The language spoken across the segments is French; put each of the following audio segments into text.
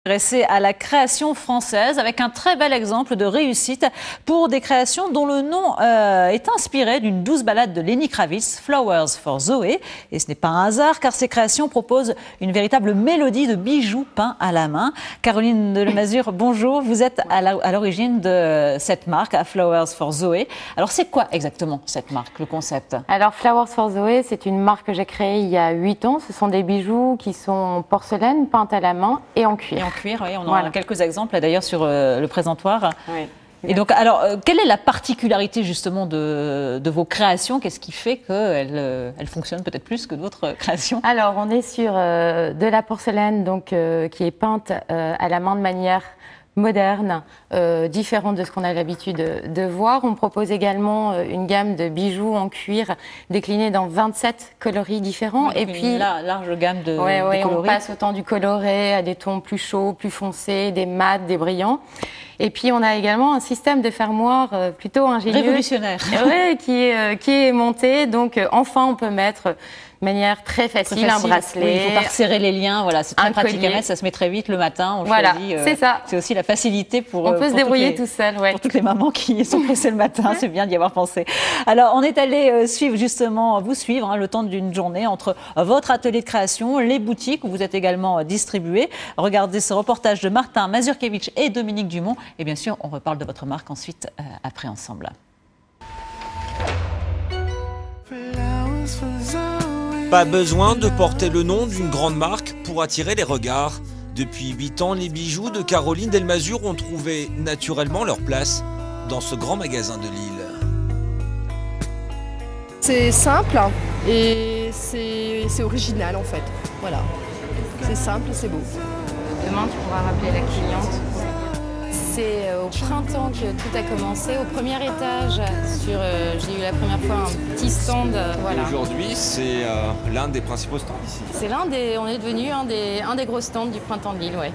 Intéressé à la création française avec un très bel exemple de réussite pour des créations dont le nom est inspiré d'une douce ballade de Lenny Kravitz, Flowers for Zoe. Et ce n'est pas un hasard car ces créations proposent une véritable mélodie de bijoux peints à la main. Caroline de Lemazur, bonjour. Vous êtes à l'origine de cette marque, à Flowers for Zoe. Alors c'est quoi exactement cette marque, le concept? Alors Flowers for Zoe, c'est une marque que j'ai créée il y a 8 ans. Ce sont des bijoux qui sont en porcelaine, peints à la main et en cuir. Oui, on en a quelques exemples d'ailleurs sur le présentoir. Oui. Et donc, alors, quelle est la particularité justement de vos créations? Qu'est-ce qui fait qu'elles fonctionnent peut-être plus que d'autres créations? Alors, on est sur de la porcelaine donc, qui est peinte à la main de manière moderne, différente de ce qu'on a l'habitude de voir. On propose également une gamme de bijoux en cuir déclinés dans 27 coloris différents. Oui, et puis, une large gamme de coloris. On passe autant du coloré à des tons plus chauds, plus foncés, des mats, des brillants. Et puis, on a également un système de fermoir plutôt ingénieux. Révolutionnaire. qui est monté. Donc, enfin, on peut mettre de manière très facile un bracelet. Oui, il ne faut pas resserrer les liens, voilà, c'est très pratique à mettre, ça se met très vite le matin. On choisit, c'est ça. C'est aussi la facilité pour. On peut se débrouiller tout seul, pour toutes les mamans qui sont pressées le matin, c'est bien d'y avoir pensé. Alors, on est allé vous suivre le temps d'une journée entre votre atelier de création, les boutiques où vous êtes également distribué. Regardez ce reportage de Martin Mazurkiewicz et Dominique Dumont. Et bien sûr, on reparle de votre marque ensuite, après ensemble. Pas besoin de porter le nom d'une grande marque pour attirer les regards. Depuis 8 ans, les bijoux de Caroline Delmazur ont trouvé naturellement leur place dans ce grand magasin de Lille. C'est simple et c'est original en fait. Voilà, c'est simple et c'est beau. Demain, tu pourras rappeler la cliente. C'est au printemps que tout a commencé. Au premier étage, j'ai eu la première fois un petit stand. Voilà. Aujourd'hui, c'est l'un des principaux stands ici. On est devenu un des gros stands du printemps de Lille, ouais.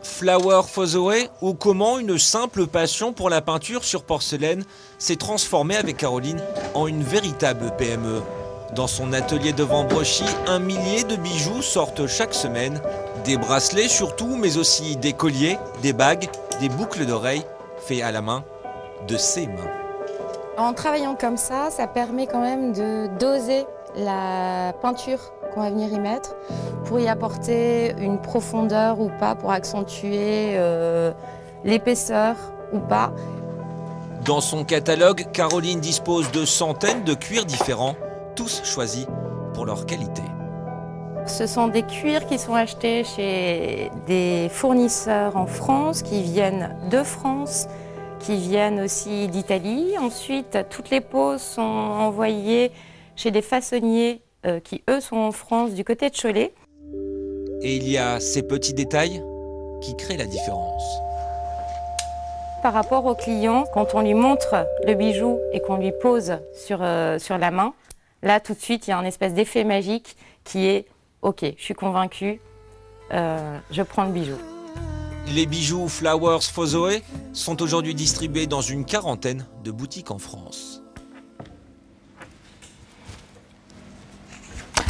Flower for Zoe, ou comment une simple passion pour la peinture sur porcelaine s'est transformée avec Caroline en une véritable PME. Dans son atelier de Vambrochy, 1 millier de bijoux sortent chaque semaine. Des bracelets surtout, mais aussi des colliers, des bagues, des boucles d'oreilles, faits à la main, de ses mains. En travaillant comme ça permet quand même de doser la peinture qu'on va venir y mettre pour y apporter une profondeur ou pas, pour accentuer l'épaisseur ou pas. Dans son catalogue, Caroline dispose de centaines de cuirs différents, tous choisis pour leur qualité. Ce sont des cuirs qui sont achetés chez des fournisseurs en France, qui viennent de France, qui viennent aussi d'Italie. Ensuite, toutes les peaux sont envoyées chez des façonniers qui, eux, sont en France, du côté de Cholet. Et il y a ces petits détails qui créent la différence. Par rapport au client, quand on lui montre le bijou et qu'on lui pose sur la main, là, tout de suite, il y a un espèce d'effet magique qui est « Ok, je suis convaincue, je prends le bijou ». Les bijoux Flowers for Zoe sont aujourd'hui distribués dans une quarantaine de boutiques en France.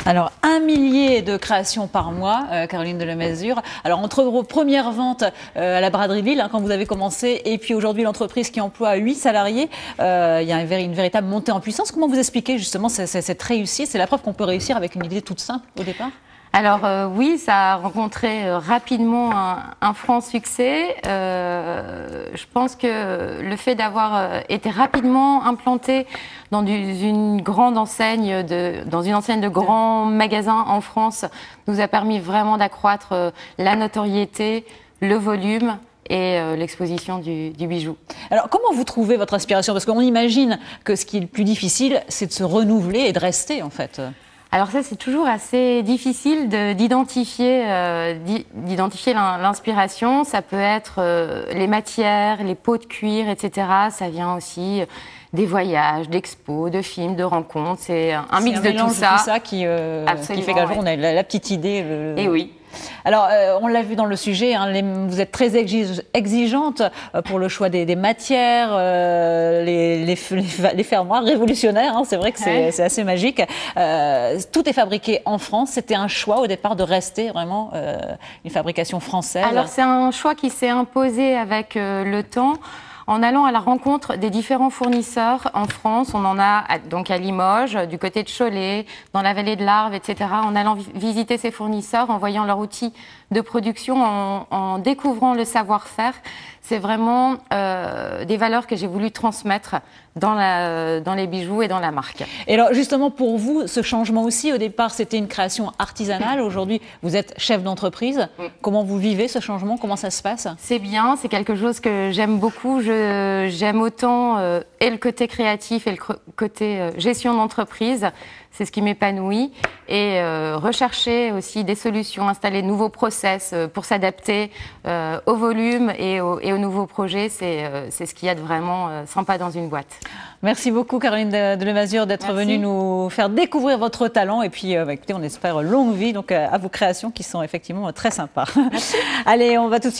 Alors, 1 millier de créations par mois, Caroline de Lemazur. Alors, entre vos premières ventes à la braderie de Lille, quand vous avez commencé, et puis aujourd'hui l'entreprise qui emploie 8 salariés, il y a une véritable montée en puissance. Comment vous expliquez justement cette réussite? C'est la preuve qu'on peut réussir avec une idée toute simple au départ? Alors oui, ça a rencontré rapidement un franc succès. Je pense que le fait d'avoir été rapidement implanté dans une grande enseigne, dans une enseigne de grands magasins en France, nous a permis vraiment d'accroître la notoriété, le volume et l'exposition du bijou. Alors, comment vous trouvez votre inspiration? Parce qu'on imagine que ce qui est le plus difficile, c'est de se renouveler et de rester, en fait. Alors ça, c'est toujours assez difficile d'identifier l'inspiration. Ça peut être les matières, les peaux de cuir, etc. Ça vient aussi des voyages, d'expos, de films, de rencontres. C'est un mix de tout ça. Qui fait qu'un jour, on a la petite idée. Et oui. Alors, on l'a vu dans le sujet, hein, vous êtes très exigeante pour le choix des matières, les fermoirs révolutionnaires, hein, c'est vrai que c'est assez magique. Tout est fabriqué en France. C'était un choix au départ de rester vraiment une fabrication française. Alors, c'est un choix qui s'est imposé avec le temps. En allant à la rencontre des différents fournisseurs en France, on en a donc à Limoges, du côté de Cholet, dans la vallée de l'Arve, etc. En allant visiter ces fournisseurs, en voyant leur outil de production, en découvrant le savoir-faire, c'est vraiment des valeurs que j'ai voulu transmettre dans les bijoux et dans la marque. Et alors justement pour vous, ce changement aussi, au départ c'était une création artisanale, aujourd'hui vous êtes chef d'entreprise. Comment vous vivez ce changement? Comment ça se passe? C'est bien, c'est quelque chose que j'aime beaucoup. J'aime autant et le côté créatif et le côté gestion d'entreprise. C'est ce qui m'épanouit. Et rechercher aussi des solutions, installer de nouveaux process pour s'adapter au volume et aux nouveaux projets. C'est ce qu'il y a de vraiment sympa dans une boîte. Merci beaucoup Caroline de Lemazure d'être venue nous faire découvrir votre talent. Et puis écoutez, on espère longue vie donc, à vos créations qui sont effectivement très sympas. Allez, on va tout de suite